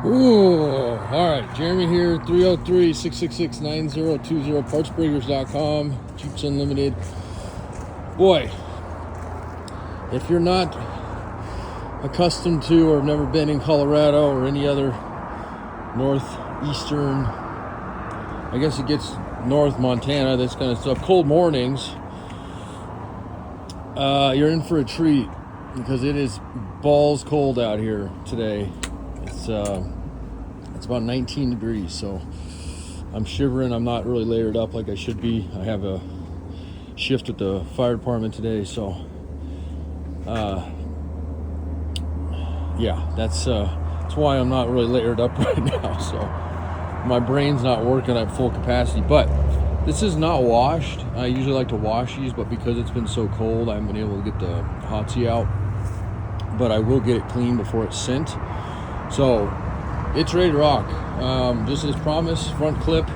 Ooh, all right. Jeremy here, 303-666-9020, partsbreakers.com, Jeeps Unlimited. Boy, if you're not accustomed to or have never been in Colorado or any other northeastern, I guess it gets north Montana, this kind of stuff, cold mornings, you're in for a treat because it is balls cold out here today. It's about 19 degrees, so I'm shivering. I'm not really layered up like I should be. I have a shift at the fire department today, so yeah, that's why I'm not really layered up right now. So my brain's not working at full capacity. But this is not washed. I usually like to wash these, but because it's been so cold, I haven't been able to get the hotsy out. But I will get it clean before it's sent. So it's ready to rock. Just as promised, front clip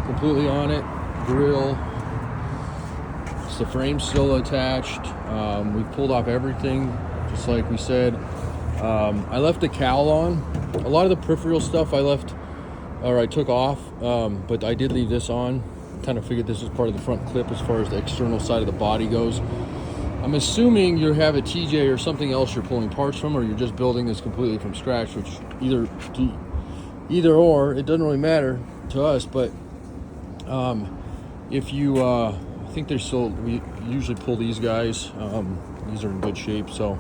completely on it, grill. The frame's still attached. We've pulled off everything, just like we said. I left the cowl on. A lot of the peripheral stuff I took off, but I did leave this on. Kind of figured this is part of the front clip as far as the external side of the body goes. I'm assuming you have a TJ or something else you're pulling parts from, or you're just building this completely from scratch, which either or, it doesn't really matter to us. But if you, I think we usually pull these guys. These are in good shape, so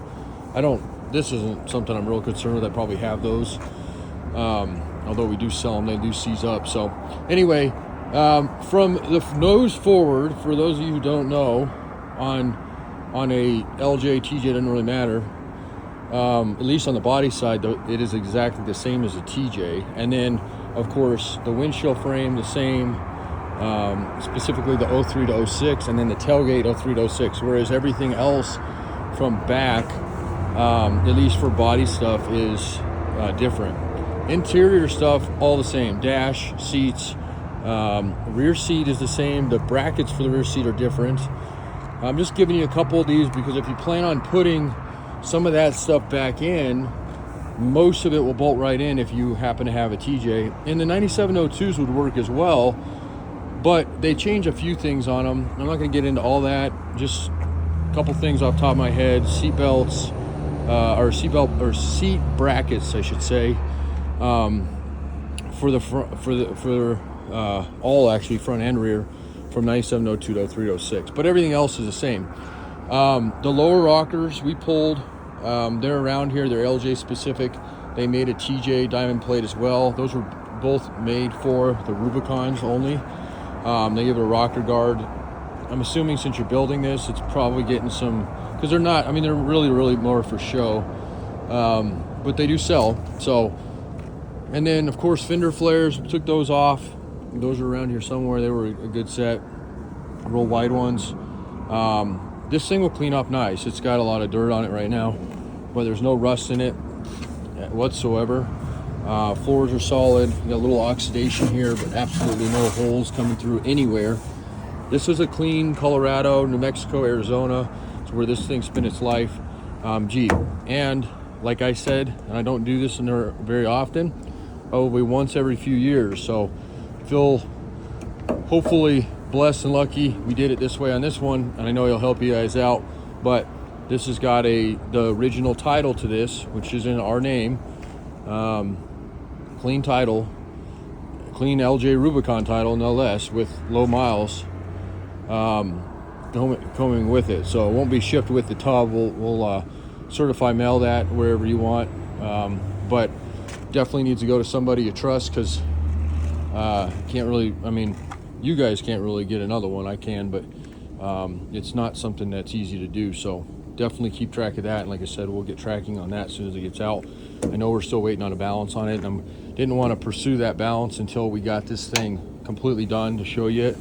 this isn't something I'm real concerned with. I probably have those. Although we do sell them, they do seize up. So anyway, from the nose forward, for those of you who don't know, on a LJ, TJ, doesn't really matter. At least on the body side, though, it is exactly the same as a TJ. And then, of course, the windshield frame, the same, specifically the 03 to 06, and then the tailgate 03 to 06. Whereas everything else from back, at least for body stuff, is different. Interior stuff, all the same. Dash, seats, rear seat is the same. The brackets for the rear seat are different. I'm just giving you a couple of these because if you plan on putting some of that stuff back in, most of it will bolt right in if you happen to have a TJ. And the 9702s would work as well, but they change a few things on them. I'm not going to get into all that. Just a couple things off the top of my head. Seat belts, or seat brackets, I should say, for the front, all actually front and rear, from 9702 to 0306, but everything else is the same. The lower rockers we pulled, they're around here. They're LJ specific. They made a TJ diamond plate as well. Those were both made for the Rubicons only. They give it a rocker guard. I'm assuming since you're building this, it's probably getting some, because they're not, I mean, they're really more for show, but they do sell. So, and then of course fender flares, we took those off. Those are around here somewhere. They were a good set, real wide ones. This thing will clean up nice. It's got a lot of dirt on it right now, but there's no rust in it whatsoever. Floors are solid. You got a little oxidation here, but absolutely no holes coming through anywhere. This is a clean Colorado, New Mexico, Arizona. It's where this thing spent its life. Jeep. And like I said, and I don't do this in there very often, probably once every few years. So feel hopefully blessed and lucky we did it this way on this one, and I know it'll help you guys out. But this has got the original title to this, which is in our name, clean title, clean LJ Rubicon title, no less, with low miles coming with it. So it won't be shipped with the tub. We'll certify mail that wherever you want, but definitely needs to go to somebody you trust, because can't really, I mean, you guys can't really get another one. I can, but it's not something that's easy to do. So definitely keep track of that. And like I said, we'll get tracking on that as soon as it gets out. I know we're still waiting on a balance on it, and I didn't want to pursue that balance until we got this thing completely done to show you it.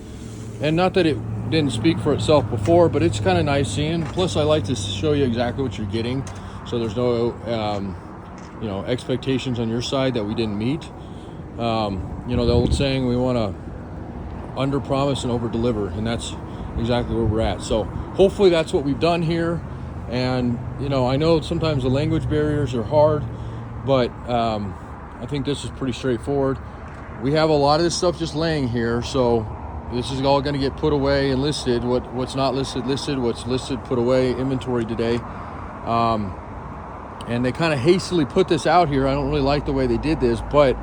And not that it didn't speak for itself before, but it's kind of nice seeing. Plus, I like to show you exactly what you're getting, so there's no expectations on your side that we didn't meet. The old saying, we want to under promise and over deliver, and that's exactly where we're at. So hopefully that's what we've done here. And I know sometimes the language barriers are hard, but I think this is pretty straightforward. We have a lot of this stuff just laying here, so this is all going to get put away and listed. What's not listed, what's listed, put away, inventory today. And they kind of hastily put this out here. I don't really like the way they did this, but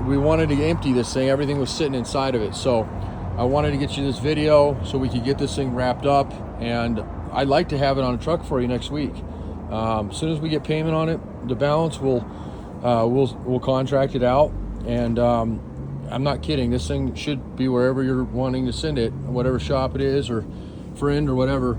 we wanted to empty this thing. Everything was sitting inside of it. So I wanted to get you this video so we could get this thing wrapped up, and I'd like to have it on a truck for you next week. As soon as we get payment on it, the balance, we'll contract it out. And I'm not kidding. This thing should be wherever you're wanting to send it, whatever shop it is or friend or whatever,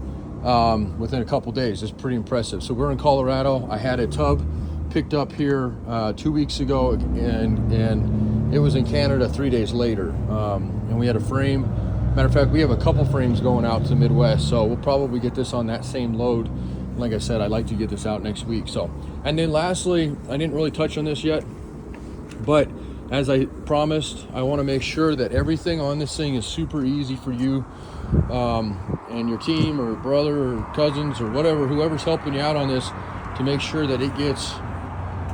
within a couple days. It's pretty impressive. So we're in Colorado. I had a tub picked up here 2 weeks ago, and it was in Canada 3 days later. And we had a frame. Matter of fact, we have a couple frames going out to the Midwest, so we'll probably get this on that same load. Like I said, I'd like to get this out next week. So, and then lastly, I didn't really touch on this yet, but as I promised, I want to make sure that everything on this thing is super easy for you and your team or brother or cousins or whatever, whoever's helping you out on this, to make sure that it gets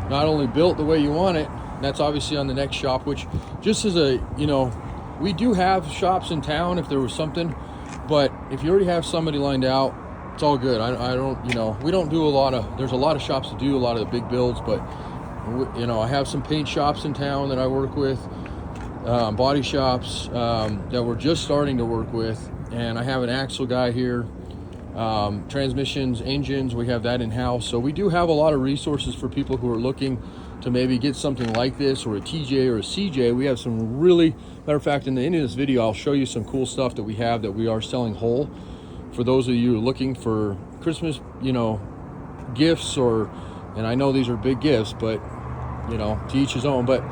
not only built the way you want it. That's obviously on the next shop, which just as a, we do have shops in town if there was something, but if you already have somebody lined out, it's all good. I don't, we don't do there's a lot of shops that do a lot of the big builds, but I have some paint shops in town that I work with, body shops that we're just starting to work with, and I have an axle guy here, transmissions, engines, we have that in-house. So we do have a lot of resources for people who are looking to maybe get something like this, or a TJ or a CJ. We have some really, matter of fact, in the end of this video, I'll show you some cool stuff that we have that we are selling whole. For those of you looking for Christmas, gifts, and I know these are big gifts, but to each his own. But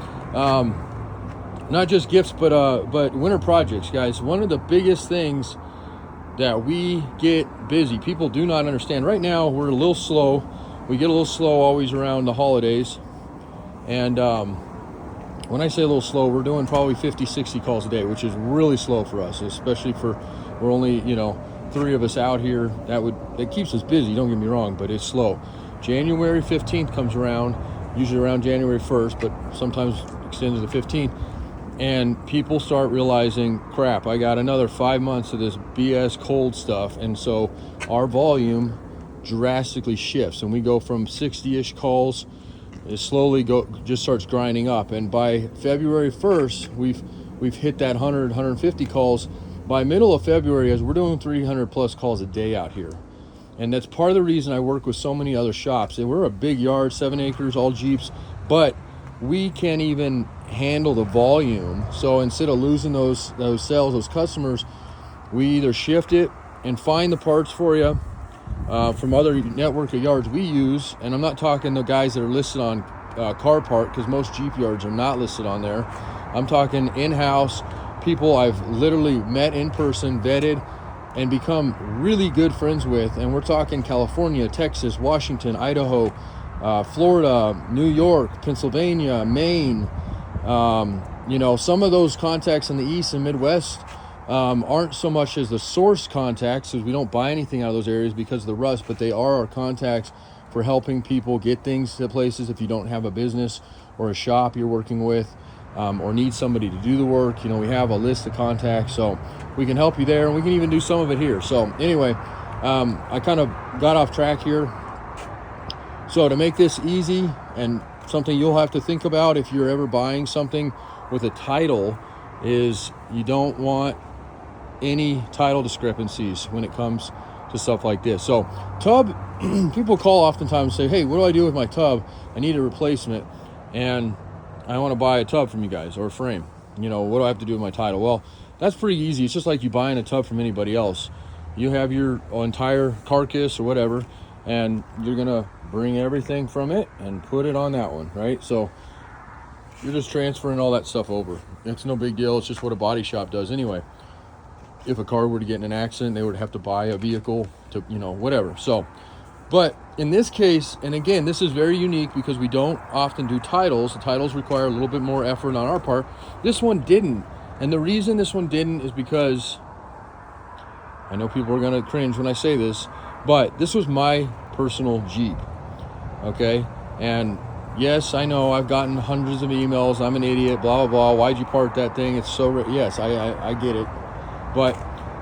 not just gifts, but winter projects, guys. One of the biggest things that we get busy, people do not understand. Right now, we're a little slow. We get a little slow always around the holidays. And when I say a little slow, we're doing probably 50, 60 calls a day, which is really slow for us, especially we're only, 3 of us out here. That keeps us busy, don't get me wrong, but it's slow. January 15th comes around, usually around January 1st, but sometimes extends to the 15th. And people start realizing, crap, I got another 5 months of this BS cold stuff. And so our volume drastically shifts, and we go from 60-ish calls. It slowly just starts grinding up. And by February 1st, we've hit that 100, 150 calls. By middle of February, as we're doing 300 plus calls a day out here. And that's part of the reason I work with so many other shops. And we're a big yard, 7 acres, all Jeeps, but we can't even handle the volume. So instead of losing those sales, those customers, we either shift it and find the parts for you from other network of yards we use. And I'm not talking the guys that are listed on Car Park, because most Jeep yards are not listed on there. I'm talking in-house people I've literally met in person, vetted, and become really good friends with. And we're talking California, Texas, Washington, Idaho, Florida, New York, Pennsylvania, Maine. Some of those contacts in the East and Midwest aren't so much as the source contacts, because we don't buy anything out of those areas because of the rust, but they are our contacts for helping people get things to places if you don't have a business or a shop you're working with, or need somebody to do the work. We have a list of contacts, so we can help you there, and we can even do some of it here. So anyway, I kind of got off track here. So to make this easy, and something you'll have to think about if you're ever buying something with a title, is you don't want any title discrepancies when it comes to stuff like this. So tub, people call oftentimes and say, hey, what do I do with my tub? I need a replacement, and I want to buy a tub from you guys, or a frame. What do I have to do with my title? Well, that's pretty easy. It's just like you buying a tub from anybody else. You have your entire carcass or whatever, and you're gonna bring everything from it and put it on that one, right? So you're just transferring all that stuff over. It's no big deal. It's just what a body shop does anyway. If a car were to get in an accident, they would have to buy a vehicle to, whatever. So, but in this case, and again, this is very unique because we don't often do titles. The titles require a little bit more effort on our part. This one didn't. And the reason this one didn't is because, I know people are going to cringe when I say this, but this was my personal Jeep. Okay. And yes, I know I've gotten hundreds of emails. I'm an idiot, blah, blah, blah. Why'd you part that thing? It's so, yes, I get it. But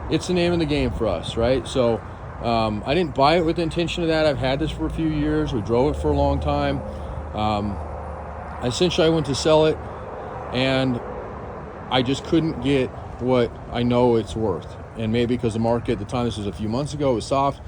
it's the name of the game for us, right? So I didn't buy it with the intention of that. I've had this for a few years. We drove it for a long time. Essentially, I went to sell it, and I just couldn't get what I know it's worth. And maybe because the market at the time, this was a few months ago, it was soft.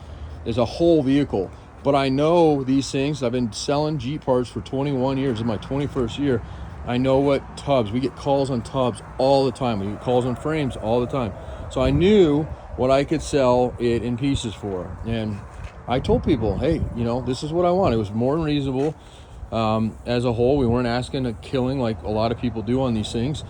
There's a whole vehicle. But I know these things. I've been selling Jeep parts for 21 years. In my 21st year, I know what tubs. We get calls on tubs all the time. We get calls on frames all the time. So I knew what I could sell it in pieces for. And I told people, hey, this is what I want. It was more than reasonable. As a whole, we weren't asking a killing like a lot of people do on these things.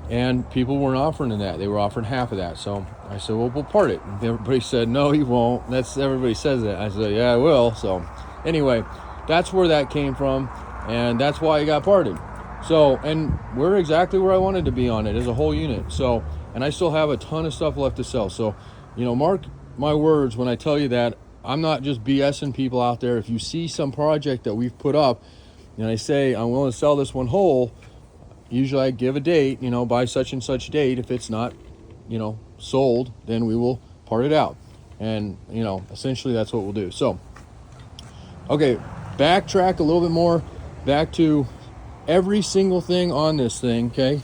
And people weren't offering that. They were offering half of that. So I said, well, we'll part it. And everybody said, no, you won't. Everybody says that. I said, yeah, I will. So anyway, that's where that came from. And that's why it got parted. So, and we're exactly where I wanted to be on it as a whole unit. So, and I still have a ton of stuff left to sell. So, mark my words when I tell you that I'm not just BSing people out there. If you see some project that we've put up and I say, I'm willing to sell this one whole, usually I give a date, by such and such date. If it's not, sold, then we will part it out. And, essentially that's what we'll do. So, okay, backtrack a little bit more back to every single thing on this thing, okay?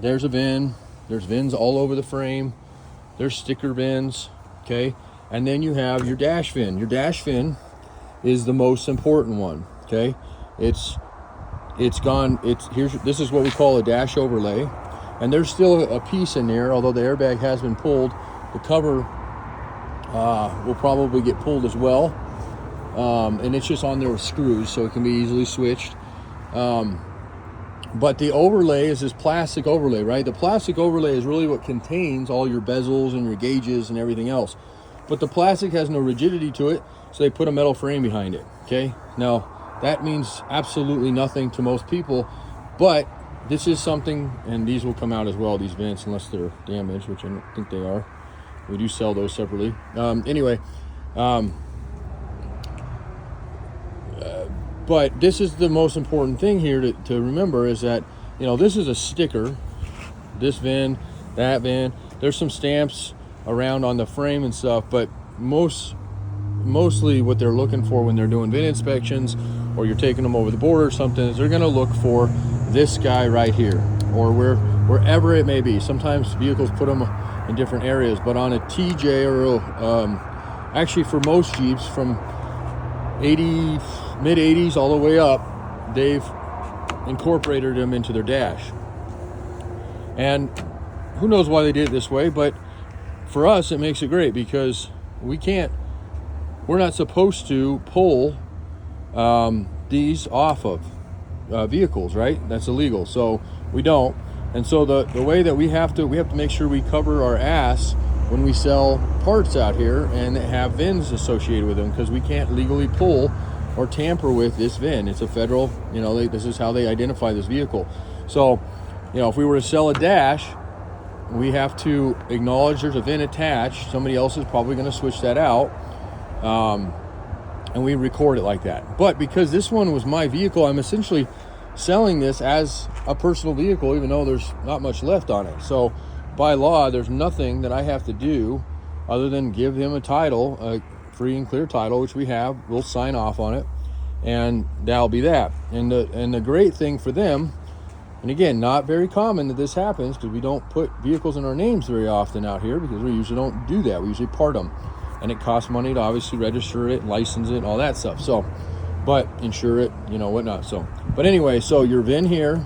There's a VIN. There's VINs all over the frame. There's sticker VINs, okay? And then you have your dash VIN. Your dash VIN is the most important one, okay? This is what we call a dash overlay. And there's still a piece in there, although the airbag has been pulled. The cover will probably get pulled as well. And it's just on there with screws, so it can be easily switched. But the overlay is this plastic overlay, right? The plastic overlay is really what contains all your bezels and your gauges and everything else. But the plastic has no rigidity to it, so they put a metal frame behind it, okay? Now, that means absolutely nothing to most people, but this is something, and these will come out as well, these vents, unless they're damaged, which I don't think they are. We do sell those separately. But this is the most important thing here to remember is that, this is a sticker, this VIN, that VIN. There's some stamps around on the frame and stuff, but mostly what they're looking for when they're doing VIN inspections or you're taking them over the border or something is they're going to look for this guy right here or wherever it may be. Sometimes vehicles put them in different areas, but on a TJ or actually for most Jeeps from mid-80s all the way up, they've incorporated them into their dash. And who knows why they did it this way, but for us it makes it great because we're not supposed to pull these off of vehicles, right? That's illegal, so we don't. And so the way that we have to make sure we cover our ass when we sell parts out here and have VINs associated with them, because we can't legally pull or tamper with this VIN. It's a federal, this is how they identify this vehicle. So, if we were to sell a dash, we have to acknowledge there's a VIN attached. Somebody else is probably going to switch that out, and we record it like that. But because this one was my vehicle, I'm essentially selling this as a personal vehicle, even though there's not much left on it. So by law, there's nothing that I have to do other than give him a title, a free and clear title, which we have. We'll sign off on it, and that'll be that. And the great thing for them, and again, not very common that this happens because we don't put vehicles in our names very often out here because we usually don't do that. We usually part them, and it costs money to obviously register it, license it, and all that stuff. So, but insure it, whatnot. So, but anyway, so your VIN here,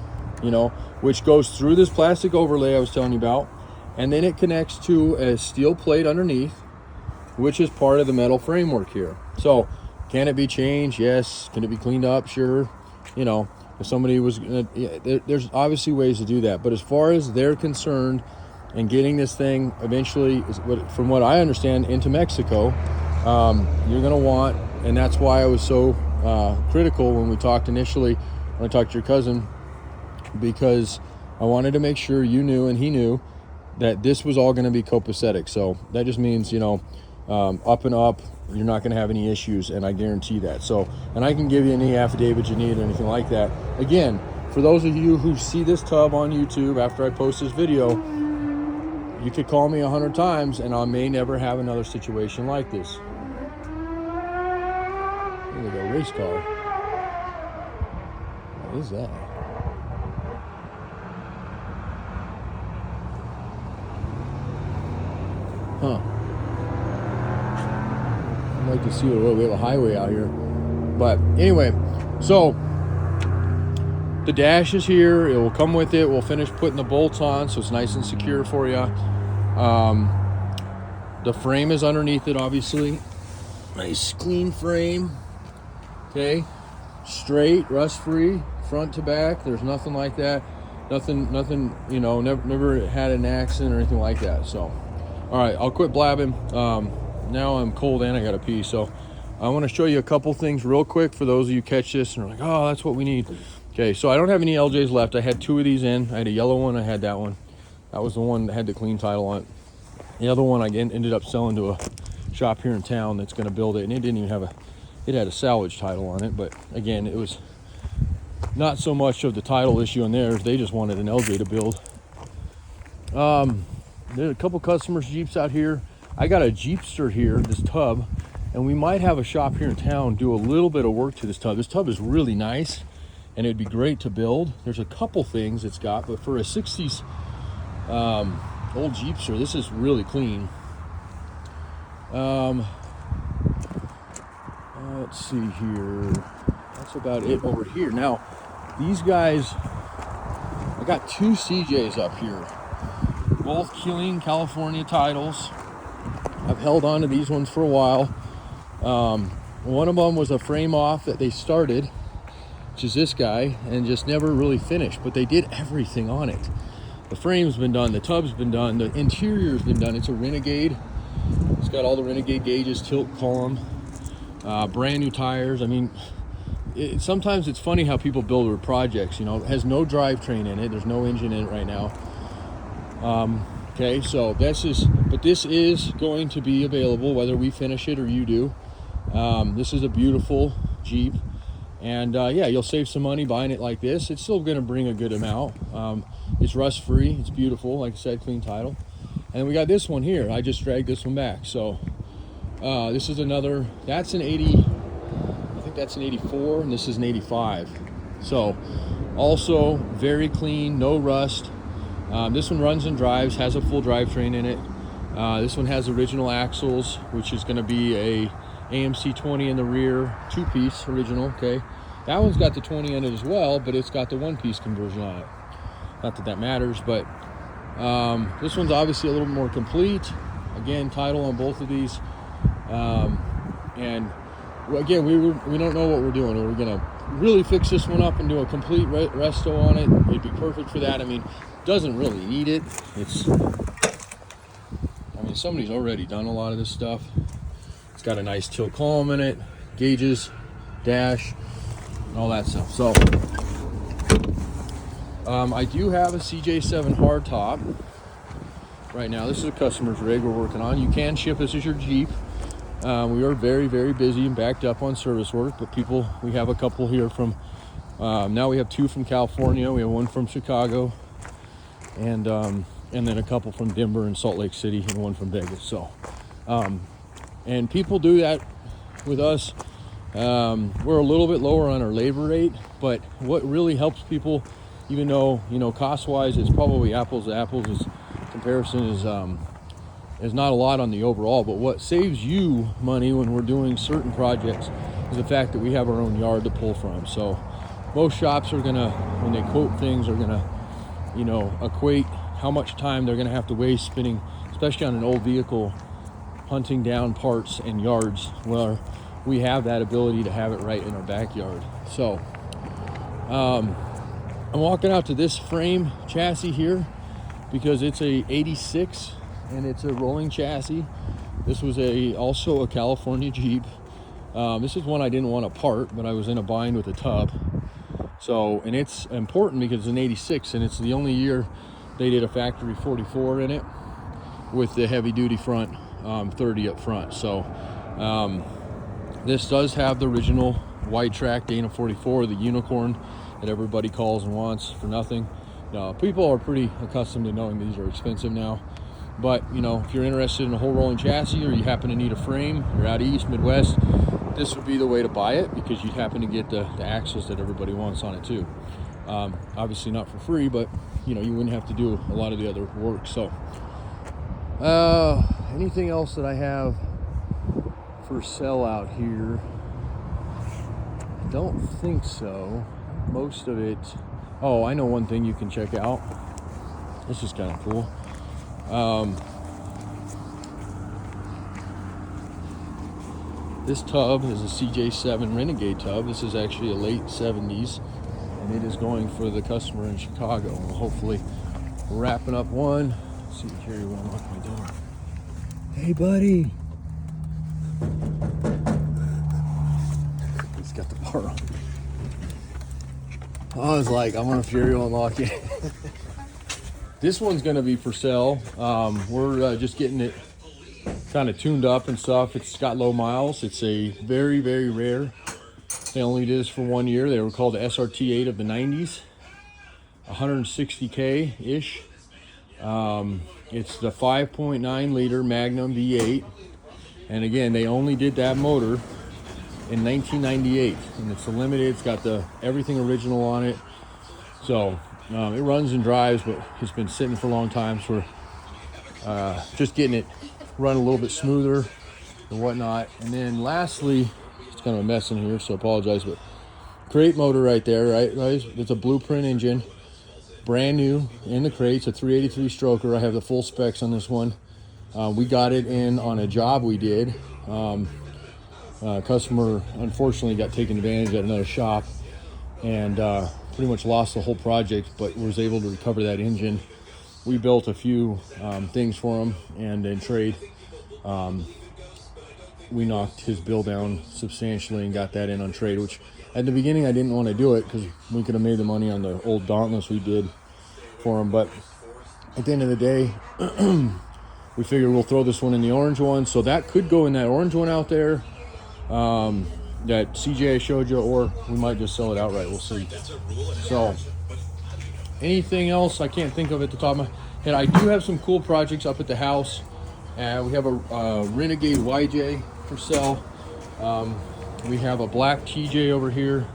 which goes through this plastic overlay I was telling you about, and then it connects to a steel plate underneath, which is part of the metal framework here. So, can it be changed? Yes. Can it be cleaned up? Sure. If somebody was there's obviously ways to do that. But as far as they're concerned, and getting this thing eventually, from what I understand, into Mexico, you're going to want, and that's why I was so critical when we talked initially, when I talked to your cousin, because I wanted to make sure you knew and he knew that this was all going to be copacetic. So that just means, up and up. You're not going to have any issues, and I guarantee that. So, and I can give you any affidavit you need or anything like that. Again, for those of you who see this tub on YouTube after I post this video, you could call me 100 times and I may never have another situation like this. There we go, race car. What is that? Huh. I'd like to see what we have a highway out here. But anyway, so the dash is here. It will come with it. We'll finish putting the bolts on so it's nice and secure for you. The frame is underneath it, obviously. Nice clean frame. Okay, straight, rust-free, front to back. There's nothing like that. Nothing. You know, never had an accident or anything like that. So, all right, I'll quit blabbing. Now I'm cold and I gotta pee. So, I want to show you a couple things real quick for those of you catch this and are like, oh, that's what we need. Okay, so I don't have any LJs left. I had 2 of these in. I had a yellow one. I had that one. That was the one that had the clean title on it. The other one I ended up selling to a shop here in town that's going to build it, and it didn't even have it had a salvage title on it. But again, it was not so much of the title issue on theirs. They just wanted an LJ to build. There's a couple customers' Jeeps out here. I got a Jeepster here, this tub, and we might have a shop here in town do a little bit of work to this tub. This tub is really nice, and it'd be great to build. There's a couple things it's got, but for a 60s old Jeepster, this is really clean. Let's see here. That's about it over here. Now, these guys, I got 2 CJs up here, both Killing California titles. I've held on to these ones for a while. One of them was a frame off that they started, which is this guy, and just never really finished, but they did everything on it. The frame's been done, the tub's been done, the interior's been done. It's a Renegade. It's got all the Renegade gauges, tilt column, brand new tires. I mean, sometimes it's funny how people build their projects. You know, it has no drivetrain in it. There's no engine in it right now. Okay, so this is going to be available whether we finish it or you do. This is a beautiful Jeep, and yeah, you'll save some money buying it like this. It's still going to bring a good amount. It's rust free. It's beautiful, like I said, clean title. And we got this one here. I just dragged this one back. So this is another. That's an 80. I think that's an 84, and this is an 85. So also very clean, no rust. This one runs and drives, has a full drivetrain in it. This one has original axles, which is going to be a AMC 20 in the rear, 2-piece original. Okay, that one's got the 20 in it as well, but it's got the 1-piece conversion on it. Not that that matters, but this one's obviously a little more complete. Again, title on both of these, and again, we don't know what we're doing. We're gonna really fix this one up and do a complete resto on it. It'd be perfect for that. I mean, doesn't really need it. I mean, somebody's already done a lot of this stuff. It's got a nice tilt column in it, gauges, dash, and all that stuff. So I do have a CJ7 hardtop right now. This is a customer's rig we're working on. You can ship this as your Jeep. We are very, very busy and backed up on service work, but we have a couple here from, now we have 2 from California. We have 1 from Chicago, and then a couple from Denver and Salt Lake City, and 1 from Vegas. So, and people do that with us. We're a little bit lower on our labor rate, but what really helps people, even though, you know, cost-wise, it's probably apples to apples, comparison is not a lot on the overall, but what saves you money when we're doing certain projects is the fact that we have our own yard to pull from. So most shops are gonna, when they quote things, are gonna, you know, equate how much time they're gonna have to waste spending, especially on an old vehicle, hunting down parts and yards, where we have that ability to have it right in our backyard. So I'm walking out to this frame chassis here because it's a 86 and it's a rolling chassis. This was also a California Jeep. This is one I didn't want to part, but I was in a bind with a tub. So, and it's important because it's an 86 and it's the only year they did a factory 44 in it with the heavy duty front 30 up front. So this does have the original white track Dana 44, the unicorn that everybody calls and wants for nothing. People are pretty accustomed to knowing these are expensive now. But, if you're interested in a whole rolling chassis, or you happen to need a frame, you're out east, Midwest, this would be the way to buy it, because you'd happen to get the axles that everybody wants on it too. Obviously not for free, but, you wouldn't have to do a lot of the other work. So, anything else that I have for sale out here? I don't think so. Most of it. Oh, I know one thing you can check out. This is kind of cool. This tub is a CJ7 Renegade tub. This is actually a late 70s, and it is going for the customer in Chicago. Well, hopefully we're wrapping up one. Let's see, Jerry will unlock my door. Hey, buddy. He's got the bar on. I was like, I wonder if Jerry will unlock it. This one's going to be for sale. We're just getting it kind of tuned up and stuff. It's got low miles. It's a very, very rare. They only did this for 1 year. They were called the SRT8 of the 90s. 160K-ish. It's the 5.9 liter Magnum V8. And again, they only did that motor in 1998. And it's a limited. It's got everything original on it. So it runs and drives, but it's been sitting for a long time. So we're just getting it run a little bit smoother and whatnot. And then lastly, it's kind of a mess in here, so I apologize, but crate motor right there, right guys? It's a Blueprint engine, brand new in the crates, a 383 stroker. I have the full specs on this one. We got it in on a job we did. Customer unfortunately got taken advantage at another shop, and pretty much lost the whole project, but was able to recover that engine. We built a few things for him, and in trade, we knocked his bill down substantially and got that in on trade, which at the beginning I didn't want to do it because we could have made the money on the old Dauntless we did for him. But at the end of the day, we figured we'll throw this one in the orange one. So that could go in that orange one out there, that CJ I showed you, or we might just sell it outright. We'll see. So anything else I can't think of at the top of my head. I do have some cool projects up at the house. We have a Renegade YJ for sale. We have a black TJ over here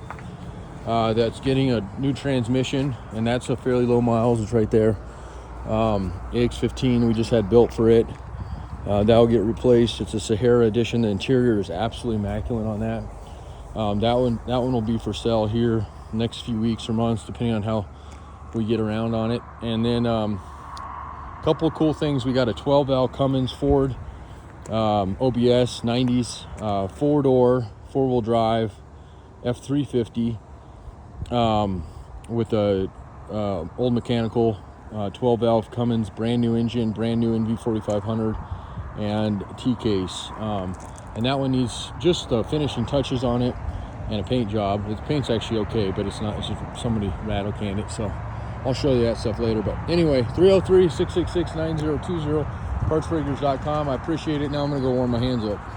that's getting a new transmission, and that's a fairly low miles. It's right there. AX15 we just had built for it. That'll get replaced. It's a Sahara edition. The interior is absolutely immaculate on that. That one will be for sale here next few weeks or months, depending on how we get around on it. And then a couple of cool things. We got a 12 valve Cummins Ford OBS 90s 4-door 4-wheel drive F350 with a old mechanical 12 valve Cummins, brand new engine, brand new NV4500 and T-case, and that one needs just the finishing touches on it and a paint job. The paint's actually okay, but it's not. It's just somebody rattle canned it, so I'll show you that stuff later. But anyway, 303-666-9020, partsfigures.com. I appreciate it. Now I'm going to go warm my hands up.